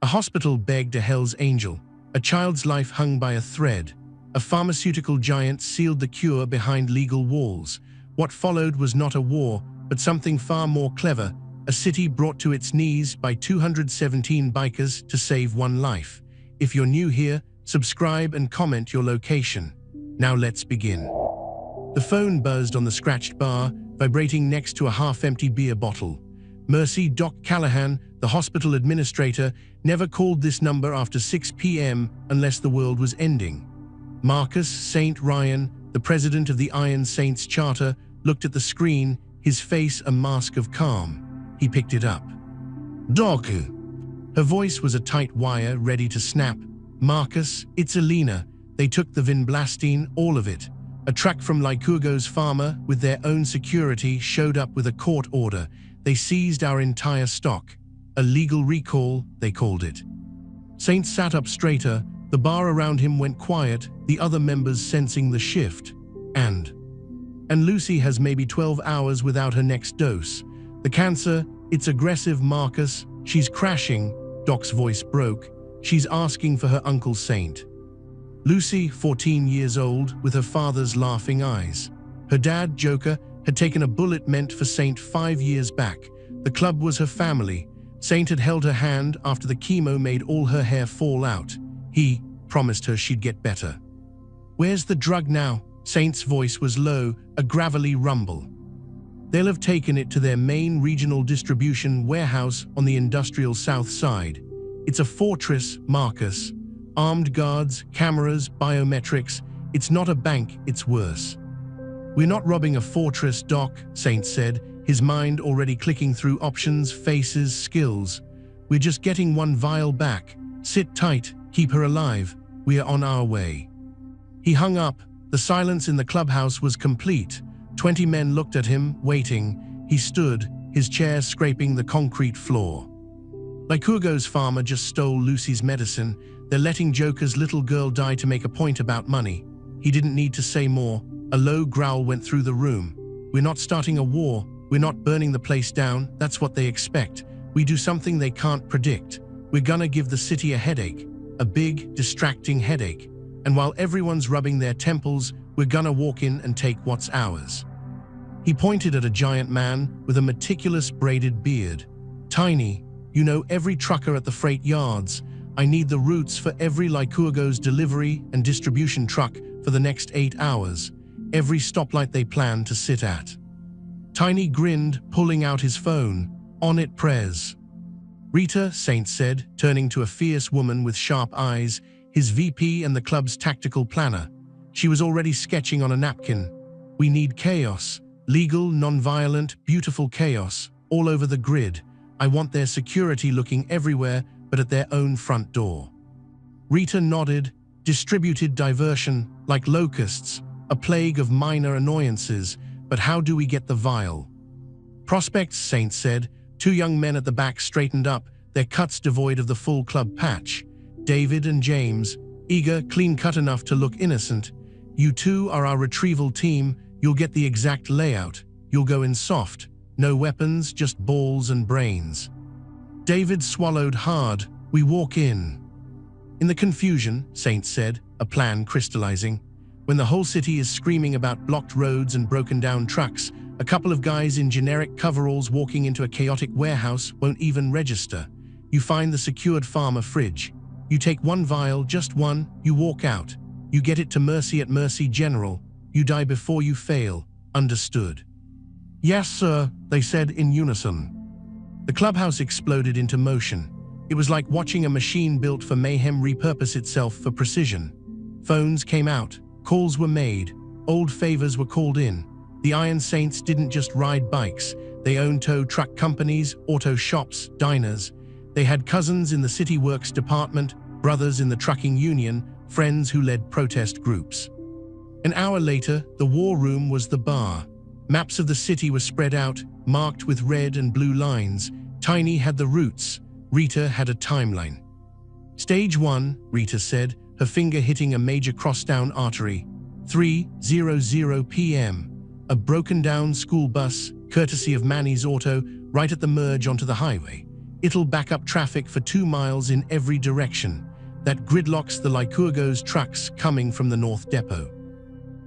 A hospital begged a Hell's Angel. A child's life hung by a thread. A pharmaceutical giant sealed the cure behind legal walls. What followed was not a war, but something far more clever. A city brought to its knees by 217 bikers to save one life. If you're new here, subscribe and comment your location. Now let's begin. The phone buzzed on the scratched bar, vibrating next to a half-empty beer bottle. Mercy Doc Callahan, the hospital administrator, never called this number after 6 p.m. unless the world was ending. Marcus St. Ryan, the president of the Iron Saints Charter, looked at the screen, his face a mask of calm. He picked it up. "Doc." Her voice was a tight wire ready to snap. "Marcus, it's Alina. They took the vinblastine, all of it. A truck from Lycurgo's farmer, with their own security, showed up with a court order. They seized our entire stock. A legal recall, they called it." Saint sat up straighter. The bar around him went quiet, the other members sensing the shift. And Lucy has maybe 12 hours without her next dose. The cancer, it's aggressive, Marcus. She's crashing. Doc's voice broke. She's asking for her Uncle Saint. Lucy, 14 years old, with her father's laughing eyes. Her dad, Joker, had taken a bullet meant for Saint 5 years back. The club was her family. Saint had held her hand after the chemo made all her hair fall out. He promised her she'd get better. "Where's the drug now?" Saint's voice was low, a gravelly rumble. "They'll have taken it to their main regional distribution warehouse on the industrial south side. It's a fortress, Marcus. Armed guards, cameras, biometrics. It's not a bank, it's worse." "We're not robbing a fortress, Doc," Saint said, his mind already clicking through options, faces, skills. "We're just getting one vial back. Sit tight, keep her alive. We are on our way." He hung up. The silence in the clubhouse was complete. 20 men looked at him, waiting. He stood, his chair scraping the concrete floor. Lycurgo's farmer just stole Lucy's medicine. They're letting Joker's little girl die to make a point about money. He didn't need to say more. A low growl went through the room. "We're not starting a war. We're not burning the place down. That's what they expect. We do something they can't predict. We're gonna give the city a headache. A big, distracting headache. And while everyone's rubbing their temples, we're gonna walk in and take what's ours." He pointed at a giant man with a meticulous braided beard. "Tiny, you know every trucker at the freight yards. I need the routes for every Lycurgo's delivery and distribution truck for the next 8 hours. Every stoplight they plan to sit at." Tiny grinned, pulling out his phone. "On it, Prez." "Rita," Saint said, turning to a fierce woman with sharp eyes, his VP and the club's tactical planner. She was already sketching on a napkin. "We need chaos. Legal, non-violent, beautiful chaos, all over the grid. I want their security looking everywhere, but at their own front door." Rita nodded. "Distributed diversion, like locusts, a plague of minor annoyances, but how do we get the vial?" "Prospects," Saint said. 2 young men at the back straightened up, their cuts devoid of the full club patch. David and James, eager, clean-cut enough to look innocent. "You two are our retrieval team. You'll get the exact layout. You'll go in soft. No weapons, just balls and brains." David swallowed hard. "We walk in." "In the confusion," Saint said, a plan crystallizing. "When the whole city is screaming about blocked roads and broken-down trucks, a couple of guys in generic coveralls walking into a chaotic warehouse won't even register. You find the secured farmer fridge. You take 1 vial, just 1, you walk out. You get it to Mercy at Mercy General. You die before you fail. Understood?" "Yes, sir," they said in unison. The clubhouse exploded into motion. It was like watching a machine built for mayhem repurpose itself for precision. Phones came out. Calls were made. Old favors were called in. The Iron Saints didn't just ride bikes. They owned tow truck companies, auto shops, diners. They had cousins in the city works department, brothers in the trucking union, friends who led protest groups. An hour later, the war room was the bar. Maps of the city were spread out, marked with red and blue lines. Tiny had the routes. Rita had a timeline. "Stage 1, Rita said, her finger hitting a major cross-down artery. 3:00 p.m. A broken-down school bus, courtesy of Manny's auto, right at the merge onto the highway. It'll back up traffic for 2 miles in every direction. That gridlocks the Lycurgo's trucks coming from the North Depot.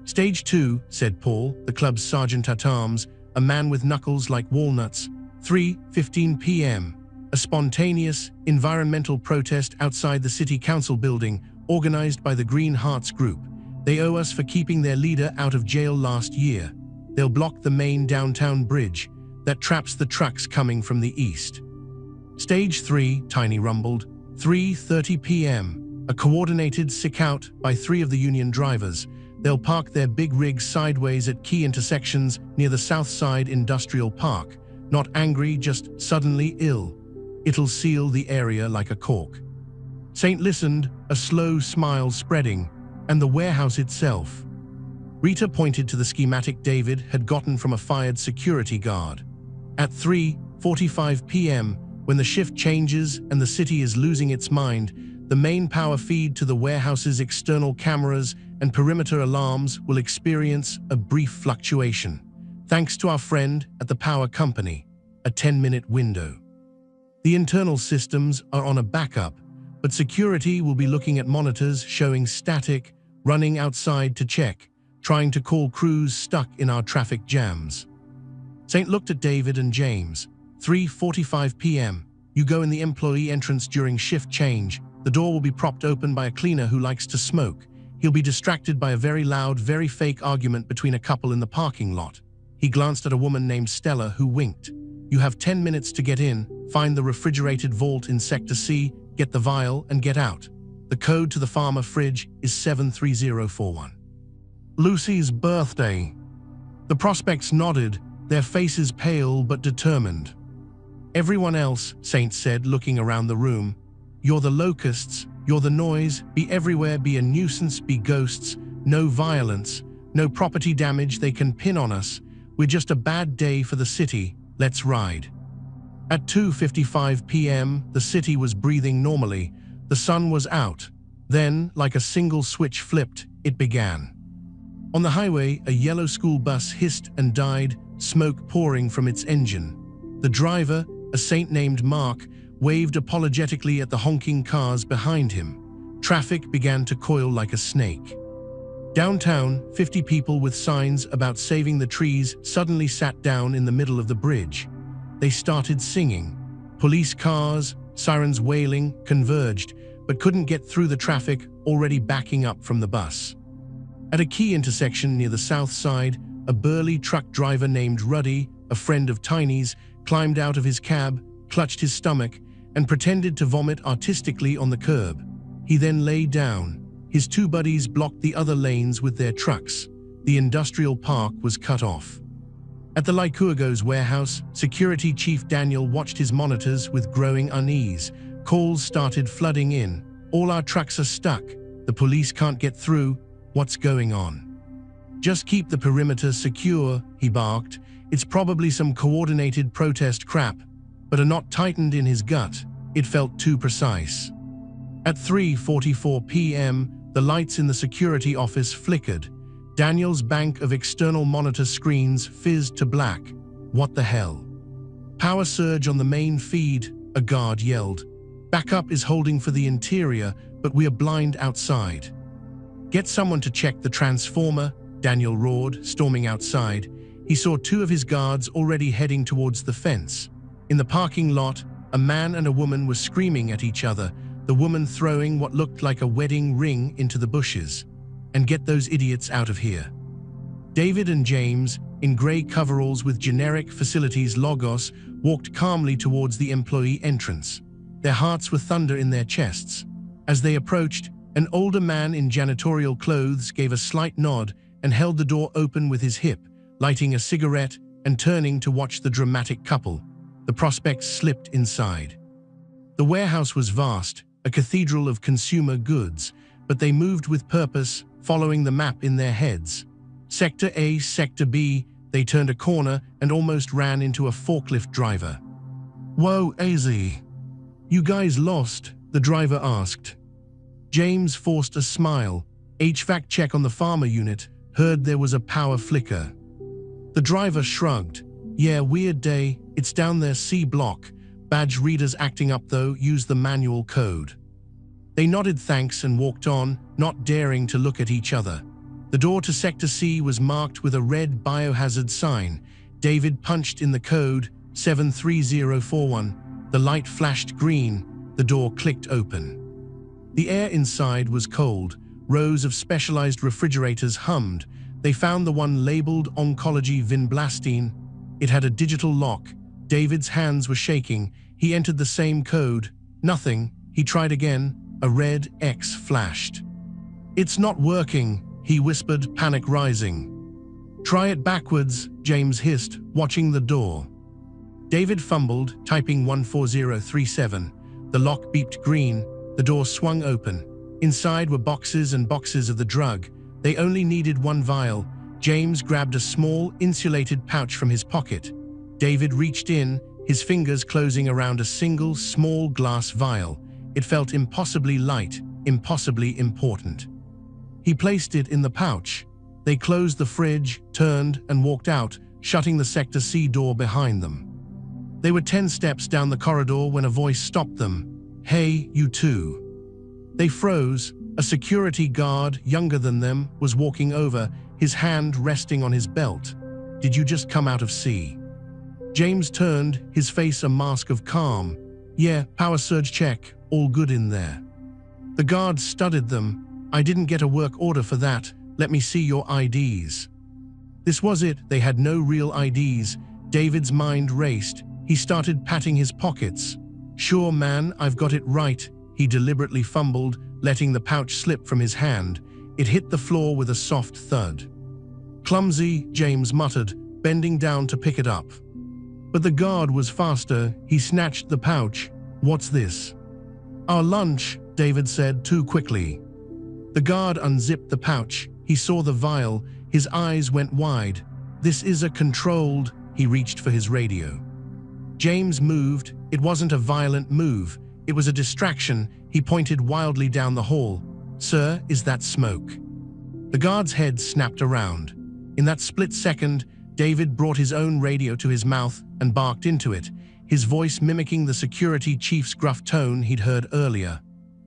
Stage 2, said Paul, the club's sergeant at arms, a man with knuckles like walnuts. 3:15 p.m. A spontaneous, environmental protest outside the city council building, organized by the Green Hearts Group. They owe us for keeping their leader out of jail last year. They'll block the main downtown bridge that traps the trucks coming from the east. Stage 3, Tiny rumbled. 3:30 p.m. A coordinated sick-out by 3 of the union drivers. They'll park their big rigs sideways at key intersections near the South Side Industrial Park. Not angry, just suddenly ill. It'll seal the area like a cork. Saint listened, a slow smile spreading, and the warehouse itself. Rita pointed to the schematic David had gotten from a fired security guard. At 3:45 p.m., when the shift changes and the city is losing its mind, the main power feed to the warehouse's external cameras and perimeter alarms will experience a brief fluctuation. Thanks to our friend at the power company, a 10-minute window. The internal systems are on a backup, but security will be looking at monitors showing static, running outside to check, trying to call crews stuck in our traffic jams. Saint looked at David and James. 3:45 p.m. You go in the employee entrance during shift change. The door will be propped open by a cleaner who likes to smoke. He'll be distracted by a very loud, very fake argument between a couple in the parking lot. He glanced at a woman named Stella who winked. You have 10 minutes to get in, find the refrigerated vault in Sector C, get the vial, and get out. The code to the pharma fridge is 73041. Lucy's birthday. The prospects nodded, their faces pale but determined. Everyone else, Saint said, looking around the room. You're the locusts, you're the noise, be everywhere, be a nuisance, be ghosts, no violence, no property damage they can pin on us. We're just a bad day for the city, let's ride. At 2:55 p.m., the city was breathing normally. The sun was out. Then, like a single switch flipped, it began. On the highway, a yellow school bus hissed and died, smoke pouring from its engine. The driver, a saint named Mark, waved apologetically at the honking cars behind him. Traffic began to coil like a snake. Downtown, 50 people with signs about saving the trees suddenly sat down in the middle of the bridge. They started singing. Police cars, sirens wailing, converged, but couldn't get through the traffic already backing up from the bus. At a key intersection near the south side, a burly truck driver named Ruddy, a friend of Tiny's, climbed out of his cab, clutched his stomach, and pretended to vomit artistically on the curb. He then lay down. His 2 buddies blocked the other lanes with their trucks. The industrial park was cut off. At the Lycurgo's warehouse, Security Chief Daniel watched his monitors with growing unease. Calls started flooding in. All our trucks are stuck. The police can't get through. What's going on? Just keep the perimeter secure, he barked. It's probably some coordinated protest crap. But a knot tightened in his gut. It felt too precise. At 3:44 p.m., the lights in the security office flickered. Daniel's bank of external monitor screens fizzed to black. What the hell? Power surge on the main feed, a guard yelled. Backup is holding for the interior, but we are blind outside. Get someone to check the transformer, Daniel roared, storming outside. He saw 2 of his guards already heading towards the fence. In the parking lot, a man and a woman were screaming at each other, the woman throwing what looked like a wedding ring into the bushes. And get those idiots out of here. David and James, in gray coveralls with generic facilities logos, walked calmly towards the employee entrance. Their hearts were thunder in their chests. As they approached, an older man in janitorial clothes gave a slight nod and held the door open with his hip, lighting a cigarette and turning to watch the dramatic couple. The prospects slipped inside. The warehouse was vast, a cathedral of consumer goods, but they moved with purpose, following the map in their heads. Sector A, Sector B, they turned a corner and almost ran into a forklift driver. Whoa, AZ. You guys lost? The driver asked. James forced a smile. HVAC check on the pharma unit, heard there was a power flicker. The driver shrugged. Yeah, weird day, it's down there C block, Badge readers acting up though used the manual code. They nodded thanks and walked on, not daring to look at each other. The door to Sector C was marked with a red biohazard sign. David punched in the code 73041. The light flashed green. The door clicked open. The air inside was cold. Rows of specialized refrigerators hummed. They found the one labeled Oncology Vinblastine. It had a digital lock. David's hands were shaking. He entered the same code. Nothing. He tried again. A red X flashed. "It's not working," he whispered, panic rising. "Try it backwards," James hissed, watching the door. David fumbled, typing 14037. The lock beeped green. The door swung open. Inside were boxes and boxes of the drug. They only needed one vial. James grabbed a small, insulated pouch from his pocket. David reached in, his fingers closing around a single, small glass vial. It felt impossibly light, impossibly important. He placed it in the pouch. They closed the fridge, turned, and walked out, shutting the Sector C door behind them. They were 10 steps down the corridor when a voice stopped them. "Hey, you two." They froze. A security guard, younger than them, was walking over, his hand resting on his belt. "Did you just come out of C?" James turned, his face a mask of calm. "Yeah, power surge check, all good in there." The guard studied them. "I didn't get a work order for that. Let me see your IDs." This was it. They had no real IDs. David's mind raced. He started patting his pockets. "Sure, man, I've got it right." He deliberately fumbled, letting the pouch slip from his hand. It hit the floor with a soft thud. "Clumsy," James muttered, bending down to pick it up. But the guard was faster. He snatched the pouch. "What's this?" "Our lunch," David said too quickly. The guard unzipped the pouch. He saw the vial. His eyes went wide. "This is a controlled..." He reached for his radio. James moved. It wasn't a violent move. It was a distraction. He pointed wildly down the hall. "Sir, is that smoke?" The guard's head snapped around. In that split second, David brought his own radio to his mouth and barked into it, his voice mimicking the security chief's gruff tone he'd heard earlier.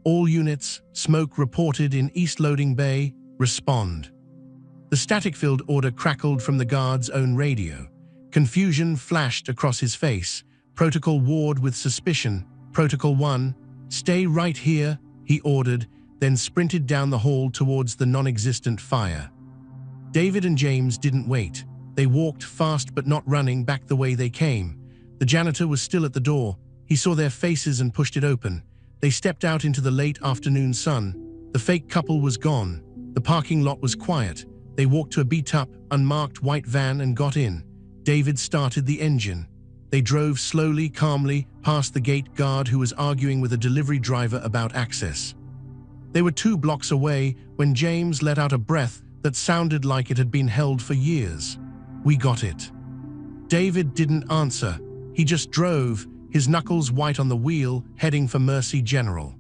"All units, smoke reported in East Loading Bay, respond." The static-filled order crackled from the guard's own radio. Confusion flashed across his face. Protocol warred with suspicion. "Protocol 1, stay right here," he ordered, then sprinted down the hall towards the non-existent fire. David and James didn't wait. They walked fast but not running back the way they came. The janitor was still at the door. He saw their faces and pushed it open. They stepped out into the late afternoon sun. The fake couple was gone. The parking lot was quiet. They walked to a beat-up, unmarked white van and got in. David started the engine. They drove slowly, calmly, past the gate guard who was arguing with a delivery driver about access. They were 2 blocks away when James let out a breath that sounded like it had been held for years. "We got it." David didn't answer. He just drove, his knuckles white on the wheel, heading for Mercy General.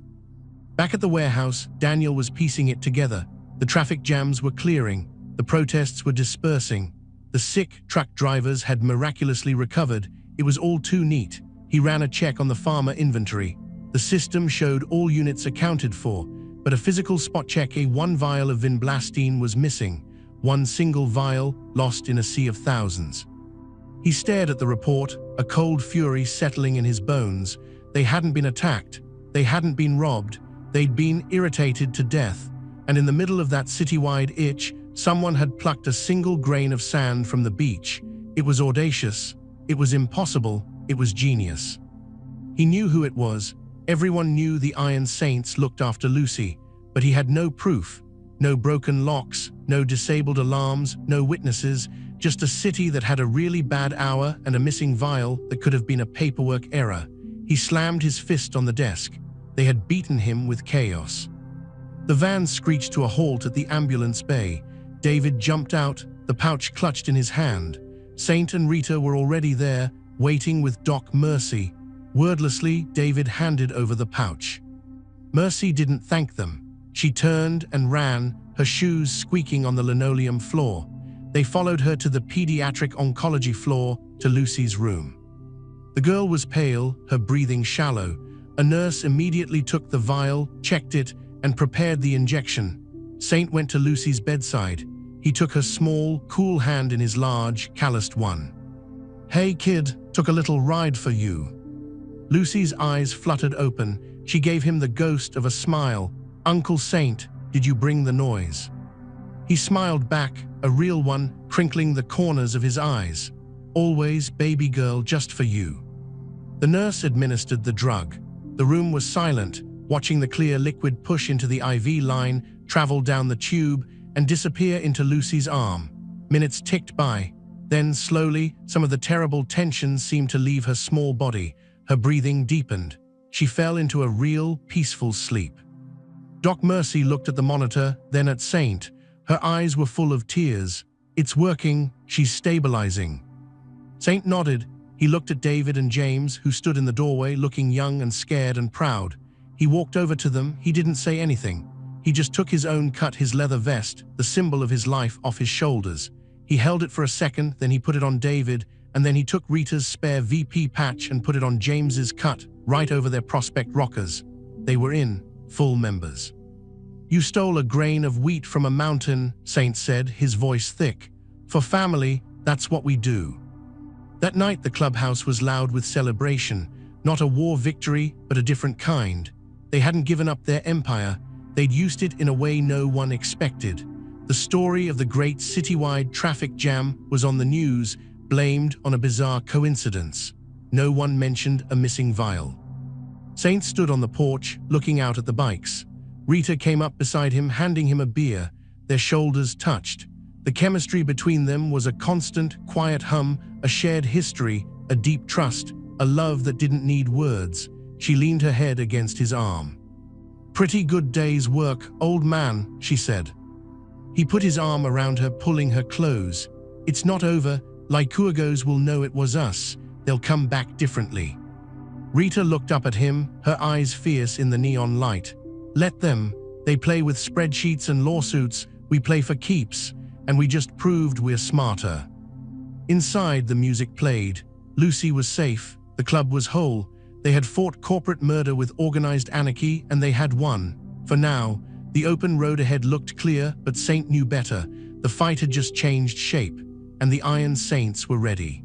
Back at the warehouse, Daniel was piecing it together. The traffic jams were clearing. The protests were dispersing. The sick truck drivers had miraculously recovered. It was all too neat. He ran a check on the pharma inventory. The system showed all units accounted for, but a physical spot check, a 1 vial of vinblastine was missing. 1 single vial, lost in a sea of thousands. He stared at the report, a cold fury settling in his bones. They hadn't been attacked. They hadn't been robbed. They'd been irritated to death. And in the middle of that citywide itch, someone had plucked a single grain of sand from the beach. It was audacious. It was impossible. It was genius. He knew who it was. Everyone knew the Iron Saints looked after Lucy, but he had no proof. No broken locks, no disabled alarms, no witnesses, just a city that had a really bad hour and a missing vial that could have been a paperwork error. He slammed his fist on the desk. They had beaten him with chaos. The van screeched to a halt at the ambulance bay. David jumped out, the pouch clutched in his hand. Saint and Rita were already there, waiting with Doc Mercy. Wordlessly, David handed over the pouch. Mercy didn't thank them. She turned and ran, her shoes squeaking on the linoleum floor. They followed her to the pediatric oncology floor, to Lucy's room. The girl was pale, her breathing shallow. A nurse immediately took the vial, checked it, and prepared the injection. Saint went to Lucy's bedside. He took her small, cool hand in his large, calloused one. "Hey kid, took a little ride for you." Lucy's eyes fluttered open. She gave him the ghost of a smile. "Uncle Saint, did you bring the noise?" He smiled back, a real one, crinkling the corners of his eyes. "Always, baby girl, just for you." The nurse administered the drug. The room was silent, watching the clear liquid push into the IV line, travel down the tube, and disappear into Lucy's arm. Minutes ticked by. Then, slowly, some of the terrible tension seemed to leave her small body. Her breathing deepened. She fell into a real, peaceful sleep. Doc Mercy looked at the monitor, then at Saint. Her eyes were full of tears. "It's working, she's stabilizing." Saint nodded. He looked at David and James, who stood in the doorway looking young and scared and proud. He walked over to them. He didn't say anything. He just took his own cut, his leather vest, the symbol of his life, off his shoulders. He held it for a second, then he put it on David, and then he took Rita's spare VP patch and put it on James's cut, right over their prospect rockers. They were in, full members. "You stole a grain of wheat from a mountain," Saint said, his voice thick. "For family, that's what we do." That night the clubhouse was loud with celebration, not a war victory, but a different kind. They hadn't given up their empire, they'd used it in a way no one expected. The story of the great citywide traffic jam was on the news, blamed on a bizarre coincidence. No one mentioned a missing vial. Saint stood on the porch, looking out at the bikes. Rita came up beside him, handing him a beer. Their shoulders touched. The chemistry between them was a constant, quiet hum, a shared history, a deep trust, a love that didn't need words. She leaned her head against his arm. "Pretty good day's work, old man," she said. He put his arm around her, pulling her close. "It's not over. Lykuagos will know it was us. They'll come back differently." Rita looked up at him, her eyes fierce in the neon light. "Let them. They play with spreadsheets and lawsuits. We play for keeps. And we just proved we're smarter." Inside, the music played. Lucy was safe. The club was whole. They had fought corporate murder with organized anarchy, and they had won. For now, the open road ahead looked clear, but Saint knew better. The fight had just changed shape, and the Iron Saints were ready.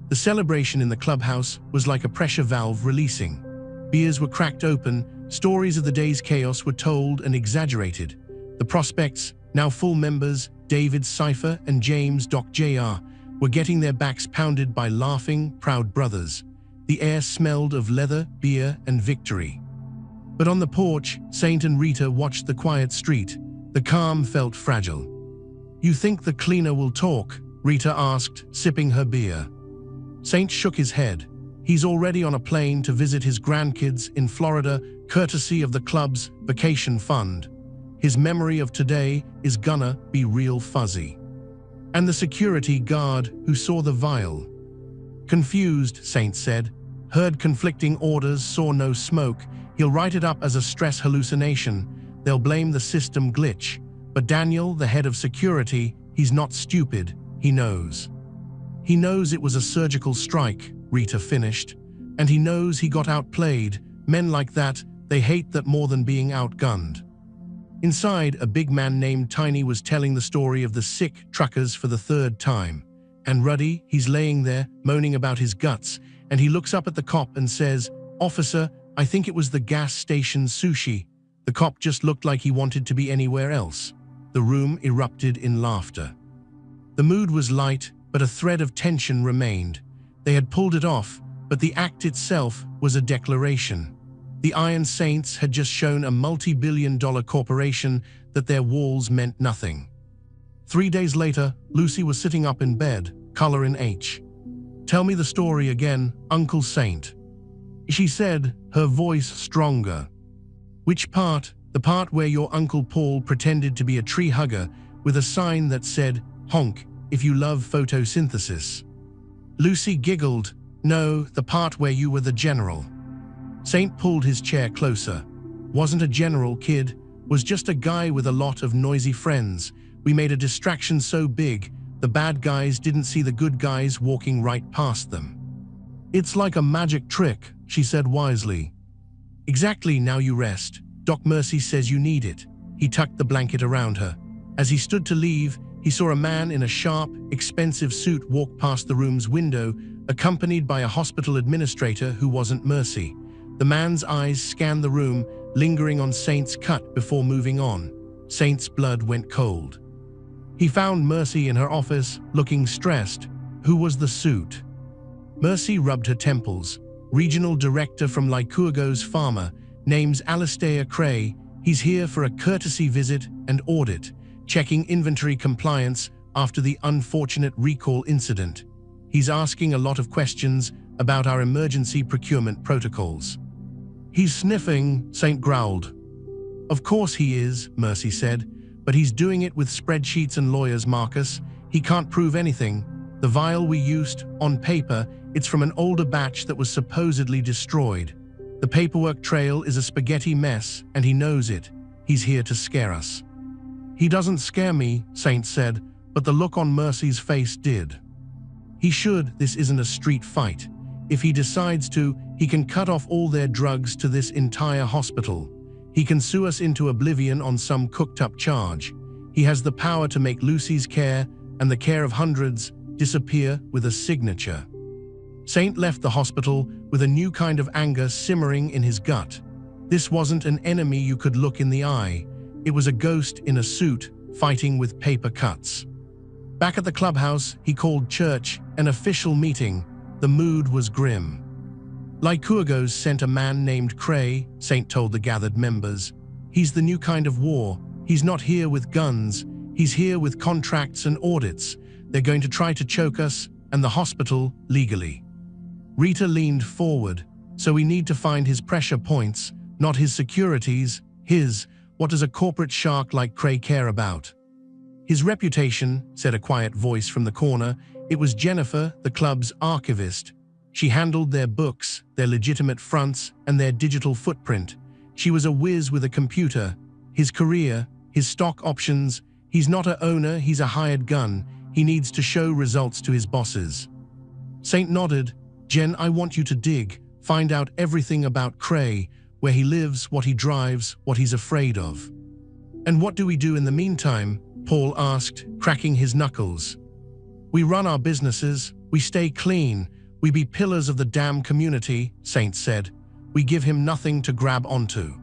The celebration in the clubhouse was like a pressure valve releasing. Beers were cracked open, stories of the day's chaos were told and exaggerated. The prospects, now full members, David Cypher and James Doc Jr., were getting their backs pounded by laughing, proud brothers. The air smelled of leather, beer, and victory. But on the porch, Saint and Rita watched the quiet street. The calm felt fragile. "You think the cleaner will talk?" Rita asked, sipping her beer. Saint shook his head. He's already on a plane to visit his grandkids in Florida, courtesy of the club's vacation fund. His memory of today is gonna be real fuzzy. And the security guard who saw the vial. Confused, Saint said. Heard conflicting orders, saw no smoke. He'll write it up as a stress hallucination. They'll blame the system glitch. But Daniel, the head of security, he's not stupid. He knows. He knows it was a surgical strike, Rita finished. And he knows he got outplayed. Men like that, they hate that more than being outgunned. Inside, a big man named Tiny was telling the story of the sick truckers for the third time. And Ruddy, he's laying there, moaning about his guts, and he looks up at the cop and says, "Officer, I think it was the gas station sushi." The cop just looked like he wanted to be anywhere else. The room erupted in laughter. The mood was light, but a thread of tension remained. They had pulled it off, but the act itself was a declaration. The Iron Saints had just shown a multi-billion-dollar corporation that their walls meant nothing. 3 days later, Lucy was sitting up in bed, color in H. "Tell me the story again, Uncle Saint," she said, her voice stronger. "Which part?" "The part where your Uncle Paul pretended to be a tree hugger with a sign that said, 'Honk, if you love photosynthesis.'" Lucy giggled. "No, the part where you were the general." Saint pulled his chair closer. "Wasn't a general, kid. Was just a guy with a lot of noisy friends. We made a distraction so big, the bad guys didn't see the good guys walking right past them." It's like a magic trick, she said wisely. Exactly, now you rest. Doc Mercy says you need it. He tucked the blanket around her. As he stood to leave, he saw a man in a sharp, expensive suit walk past the room's window, accompanied by a hospital administrator who wasn't Mercy. The man's eyes scanned the room, lingering on Saint's cut before moving on. Saint's blood went cold. He found Mercy in her office, looking stressed. Who was the suit? Mercy rubbed her temples. Regional director from Lycurgo's Pharma, name's Alistair Cray. He's here for a courtesy visit and audit, checking inventory compliance after the unfortunate recall incident. He's asking a lot of questions about our emergency procurement protocols. He's sniffing, Saint growled. Of course he is, Mercy said, but he's doing it with spreadsheets and lawyers, Marcus. He can't prove anything. The vial we used, on paper, it's from an older batch that was supposedly destroyed. The paperwork trail is a spaghetti mess, and he knows it. He's here to scare us. He doesn't scare me, Saint said, but the look on Mercy's face did. He should. This isn't a street fight. If he decides to, he can cut off all their drugs to this entire hospital. He can sue us into oblivion on some cooked-up charge. He has the power to make Lucy's care, and the care of hundreds, disappear with a signature. Saint left the hospital with a new kind of anger simmering in his gut. This wasn't an enemy you could look in the eye. It was a ghost in a suit, fighting with paper cuts. Back at the clubhouse, he called church, an official meeting. The mood was grim. Lycurgo's sent a man named Cray, Saint told the gathered members. He's the new kind of war. He's not here with guns. He's here with contracts and audits. They're going to try to choke us and the hospital legally. Rita leaned forward. So we need to find his pressure points, not his securities. What does a corporate shark like Cray care about? His reputation, said a quiet voice from the corner. It was Jennifer, the club's archivist. She handled their books, their legitimate fronts, and their digital footprint. She was a whiz with a computer. His career, his stock options. He's not an owner, he's a hired gun. He needs to show results to his bosses. Saint nodded. Jen, I want you to dig, find out everything about Cray, where he lives, what he drives, what he's afraid of. And what do we do in the meantime? Paul asked, cracking his knuckles. We run our businesses, we stay clean, we be pillars of the damn community, Saint said. We give him nothing to grab onto.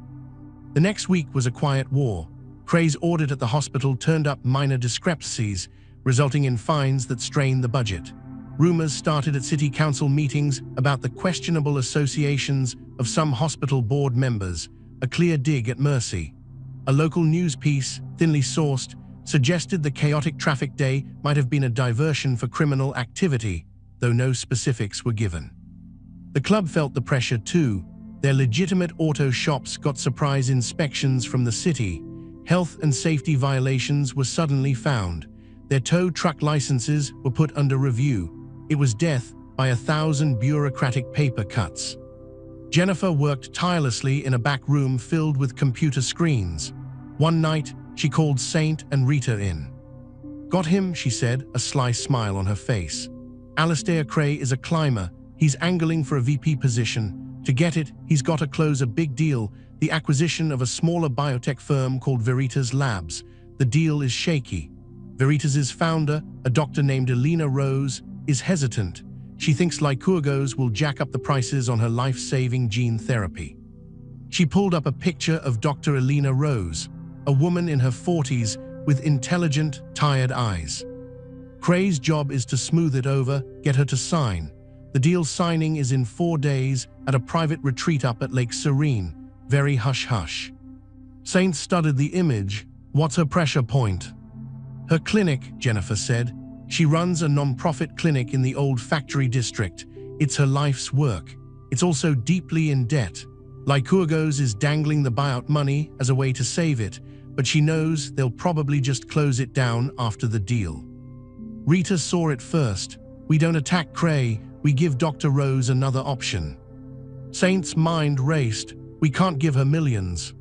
The next week was a quiet war. Cray's audit at the hospital turned up minor discrepancies, resulting in fines that strained the budget. Rumors started at city council meetings about the questionable associations of some hospital board members, a clear dig at Mercy. A local news piece, thinly sourced, suggested the chaotic traffic day might have been a diversion for criminal activity, though no specifics were given. The club felt the pressure too. Their legitimate auto shops got surprise inspections from the city. Health and safety violations were suddenly found. Their tow truck licenses were put under review. It was death by 1,000 bureaucratic paper cuts. Jennifer worked tirelessly in a back room filled with computer screens. One night, she called Saint and Rita in. Got him, she said, a sly smile on her face. Alistair Cray is a climber. He's angling for a VP position. To get it, he's got to close a big deal, the acquisition of a smaller biotech firm called Veritas Labs. The deal is shaky. Veritas's founder, a doctor named Elena Rose, is hesitant. She thinks Lycurgo's will jack up the prices on her life-saving gene therapy. She pulled up a picture of Dr. Elena Rose, a woman in her 40s with intelligent, tired eyes. Cray's job is to smooth it over, get her to sign. The deal signing is in 4 days at a private retreat up at Lake Serene. Very hush-hush. Saint studied the image. What's her pressure point? Her clinic, Jennifer said. She runs a non-profit clinic in the old factory district. It's her life's work. It's also deeply in debt. Lycurgo's is dangling the buyout money as a way to save it, but she knows they'll probably just close it down after the deal. Rita saw it first. We don't attack Cray, we give Dr. Rose another option. Saint's mind raced. We can't give her millions.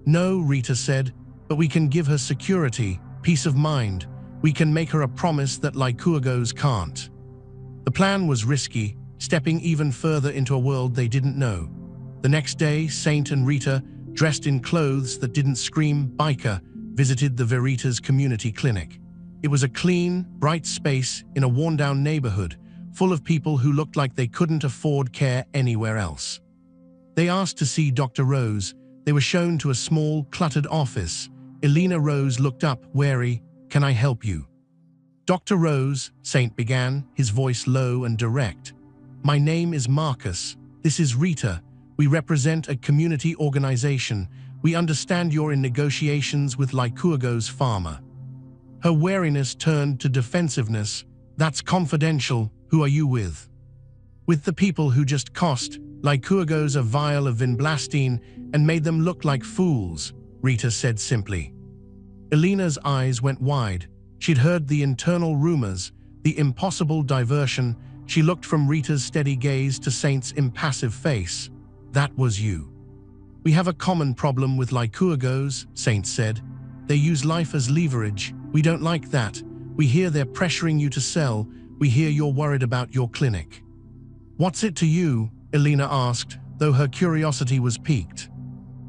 No, Rita said, but we can give her security, peace of mind. We can make her a promise that Lycurgo's can't. The plan was risky. stepping even further into a world they didn't know. The next day, Saint and Rita, dressed in clothes that didn't scream biker, visited the Veritas Community Clinic. It was a clean, bright space in a worn-down neighborhood, full of people who looked like they couldn't afford care anywhere else. They asked to see Dr. Rose. They were shown to a small, cluttered office. Elena Rose looked up, wary. "Can I help you?" "Dr. Rose," Saint began, his voice low and direct. "My name is Marcus. This is Rita. We represent a community organization. We understand you're in negotiations with Lycurgo's farmer." Her wariness turned to defensiveness. "That's confidential. Who are you with?" "With the people who just cost Lycurgo's a vial of vinblastine and made them look like fools," Rita said simply. Elena's eyes went wide. She'd heard the internal rumors, the impossible diversion. She looked from Rita's steady gaze to Saint's impassive face. "That was you." "We have a common problem with Lycurgo's," Saint said. "They use life as leverage. We don't like that. We hear they're pressuring you to sell. We hear you're worried about your clinic." "What's it to you?" Elena asked, though her curiosity was piqued.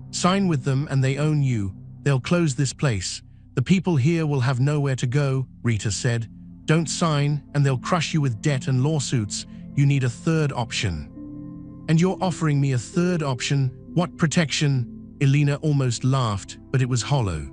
"Sign with them and they own you. They'll close this place. The people here will have nowhere to go," Rita said. "Don't sign and they'll crush you with debt and lawsuits. You need a third option." "And you're offering me a third option? What protection?" Elena almost laughed, but it was hollow.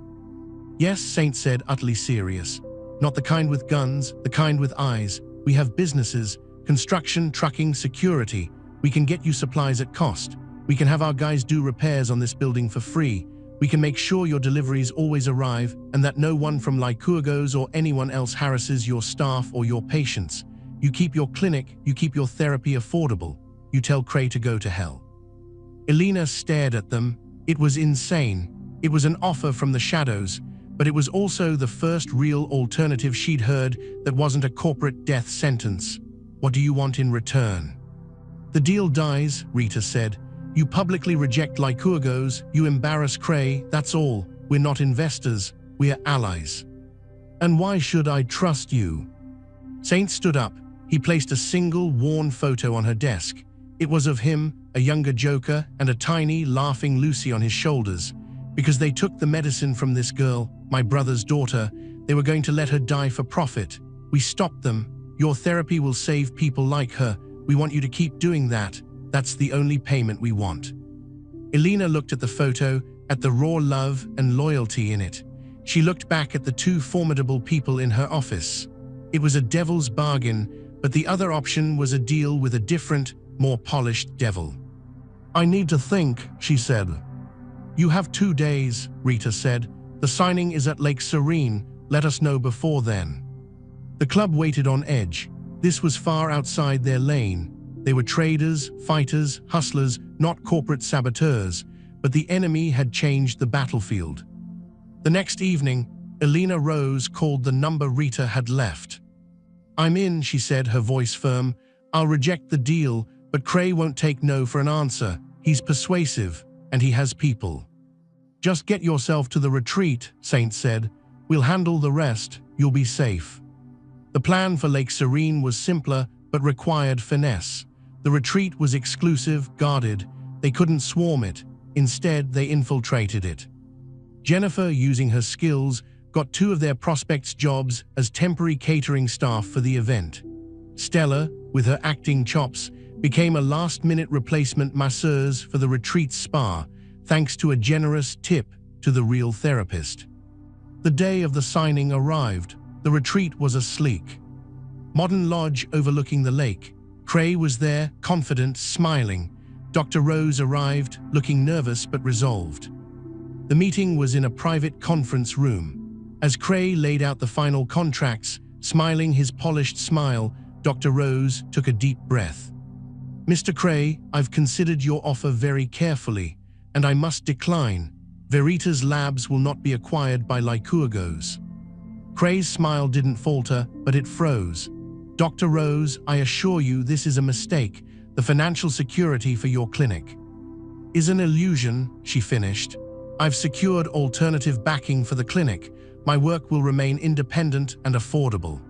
"Yes," Saint said, utterly serious. "Not the kind with guns, the kind with eyes. We have businesses, construction, trucking, security. We can get you supplies at cost. We can have our guys do repairs on this building for free. We can make sure your deliveries always arrive and that no one from Lycurgo's or anyone else harasses your staff or your patients. You keep your clinic, you keep your therapy affordable. You tell Cray to go to hell." Elena stared at them. It was insane. It was an offer from the shadows, but it was also the first real alternative she'd heard that wasn't a corporate death sentence. "What do you want in return?" "The deal dies," Rita said. "You publicly reject Lycurgo's, you embarrass Cray, that's all. We're not investors, we're allies." "And why should I trust you?" Saint stood up. He placed a single, worn photo on her desk. It was of him, a younger Joker, and a tiny, laughing Lucy on his shoulders. "Because they took the medicine from this girl, my brother's daughter. They were going to let her die for profit. We stopped them. Your therapy will save people like her. We want you to keep doing that. That's the only payment we want." Elena looked at the photo, at the raw love and loyalty in it. She looked back at the two formidable people in her office. It was a devil's bargain, but the other option was a deal with a different, more polished devil. "I need to think," she said. "You have 2 days," Rita said. "The signing is at Lake Serene. Let us know before then." The club waited on edge. This was far outside their lane. They were traders, fighters, hustlers, not corporate saboteurs, but the enemy had changed the battlefield. The next evening, Elena Rose called the number Rita had left. "I'm in," she said, her voice firm. "I'll reject the deal, but Cray won't take no for an answer. He's persuasive, and he has people." "Just get yourself to the retreat," Saint said. "We'll handle the rest. You'll be safe." The plan for Lake Serene was simpler, but required finesse. The retreat was exclusive, guarded. They couldn't swarm it. Instead, they infiltrated it. Jennifer, using her skills, got 2 of their prospects' jobs as temporary catering staff for the event. Stella, with her acting chops, became a last-minute replacement masseuse for the retreat spa, thanks to a generous tip to the real therapist. The day of the signing arrived. The retreat was a sleek, modern lodge overlooking the lake. Cray was there, confident, smiling. Dr. Rose arrived, looking nervous but resolved. The meeting was in a private conference room. As Cray laid out the final contracts, smiling his polished smile, Dr. Rose took a deep breath. "Mr. Cray, I've considered your offer very carefully, and I must decline. Veritas Labs will not be acquired by Lycurgo's." Cray's smile didn't falter, but it froze. "Dr. Rose, I assure you this is a mistake. The financial security for your clinic is an illusion," she finished. "I've secured alternative backing for the clinic. My work will remain independent and affordable."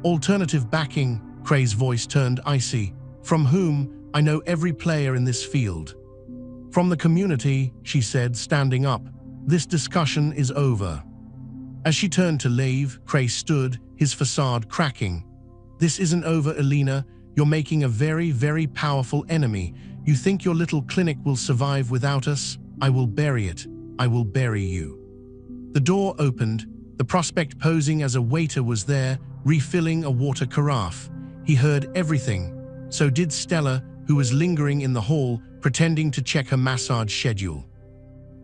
"Alternative backing?" Cray's voice turned icy. From whom I know every player in this field. From the community, she said, standing up. This discussion is over. As she turned to leave, Cray stood, his facade cracking. This isn't over, Elena. You're making a very, very powerful enemy. You think your little clinic will survive without us? I will bury it. I will bury you. The door opened. The prospect posing as a waiter was there, refilling a water carafe. He heard everything. So did Stella, who was lingering in the hall, pretending to check her massage schedule.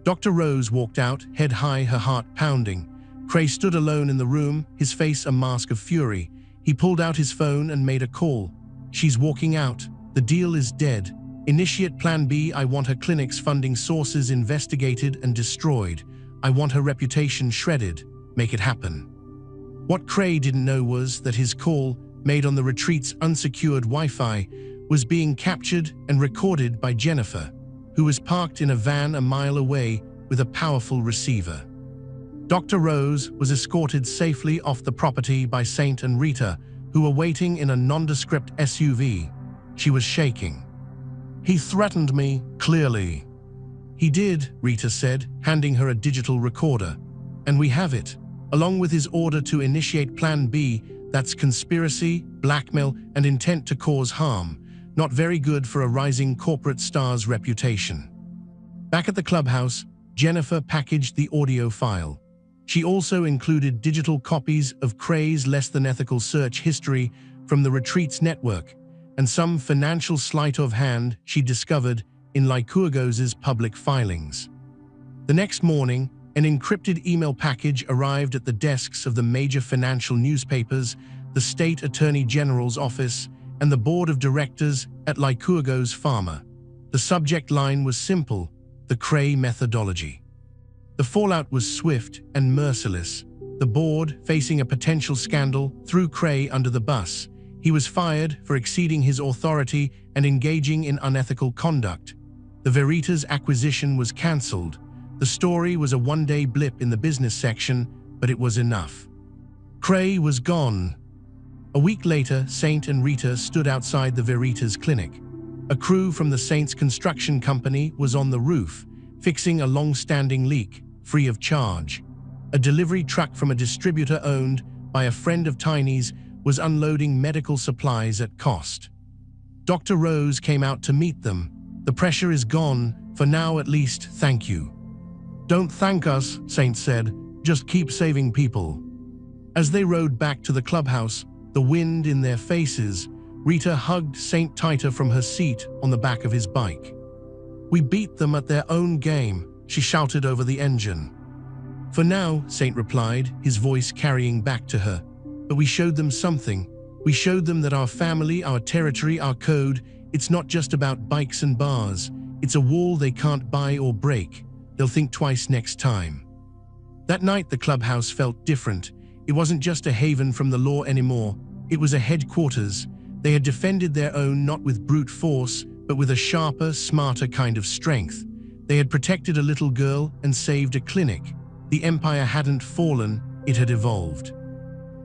Dr. Rose walked out, head high, her heart pounding. Cray stood alone in the room, his face a mask of fury. He pulled out his phone and made a call. She's walking out. The deal is dead. Initiate Plan B. I want her clinic's funding sources investigated and destroyed. I want her reputation shredded. Make it happen. What Cray didn't know was that his call, made on the retreat's unsecured Wi-Fi, was being captured and recorded by Jennifer, who was parked in a van a mile away with a powerful receiver. Dr. Rose was escorted safely off the property by Saint and Rita, who were waiting in a nondescript SUV. She was shaking. He threatened me, clearly. He did, Rita said, handing her a digital recorder. And we have it, along with his order to initiate Plan B. That's conspiracy, blackmail, and intent to cause harm. Not very good for a rising corporate star's reputation. Back at the clubhouse, Jennifer packaged the audio file. She also included digital copies of Cray's less-than-ethical search history from the retreat's network and some financial sleight of hand she discovered in Lycurgos's public filings. The next morning, an encrypted email package arrived at the desks of the major financial newspapers, the State Attorney General's office, and the board of directors at Lycurgos Pharma. The subject line was simple: the Cray methodology. The fallout was swift and merciless. The board, facing a potential scandal, threw Cray under the bus. He was fired for exceeding his authority and engaging in unethical conduct. The Veritas acquisition was cancelled. The story was a one-day blip in the business section, but it was enough. Cray was gone. A week later, Saint and Rita stood outside the Veritas clinic. A crew from the Saint's construction company was on the roof, fixing a long-standing leak, free of charge. A delivery truck from a distributor owned by a friend of Tiny's was unloading medical supplies at cost. Dr. Rose came out to meet them. The pressure is gone, for now at least, thank you. Don't thank us, Saint said, just keep saving people. As they rode back to the clubhouse, the wind in their faces, Rita hugged Saint tighter from her seat on the back of his bike. We beat them at their own game, she shouted over the engine. For now, Saint replied, his voice carrying back to her. But we showed them something. We showed them that our family, our territory, our code, it's not just about bikes and bars. It's a wall they can't buy or break. They'll think twice next time. That night, the clubhouse felt different. It wasn't just a haven from the law anymore. It was a headquarters. They had defended their own not with brute force, but with a sharper, smarter kind of strength. They had protected a little girl and saved a clinic. The empire hadn't fallen, it had evolved.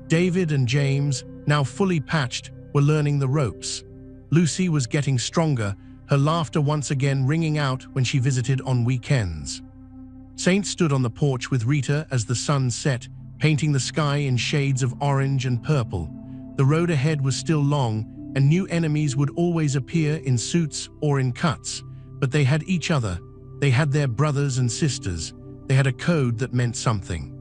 David and James, now fully patched, were learning the ropes. Lucy was getting stronger, her laughter once again ringing out when she visited on weekends. Saint stood on the porch with Rita as the sun set, painting the sky in shades of orange and purple. The road ahead was still long, and new enemies would always appear in suits or in cuts. But they had each other. They had their brothers and sisters. They had a code that meant something.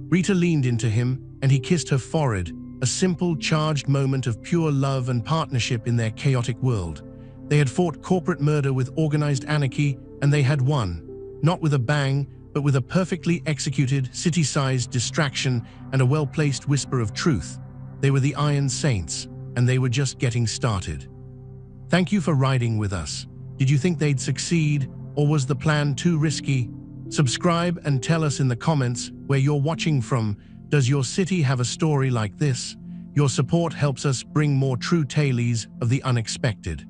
Rita leaned into him, and he kissed her forehead, a simple, charged moment of pure love and partnership in their chaotic world. They had fought corporate murder with organized anarchy, and they had won. Not with a bang, but with a perfectly executed, city-sized distraction and a well-placed whisper of truth. They were the Iron Saints, and they were just getting started. Thank you for riding with us. Did you think they'd succeed, or was the plan too risky? Subscribe and tell us in the comments where you're watching from. Does your city have a story like this? Your support helps us bring more true tales of the unexpected.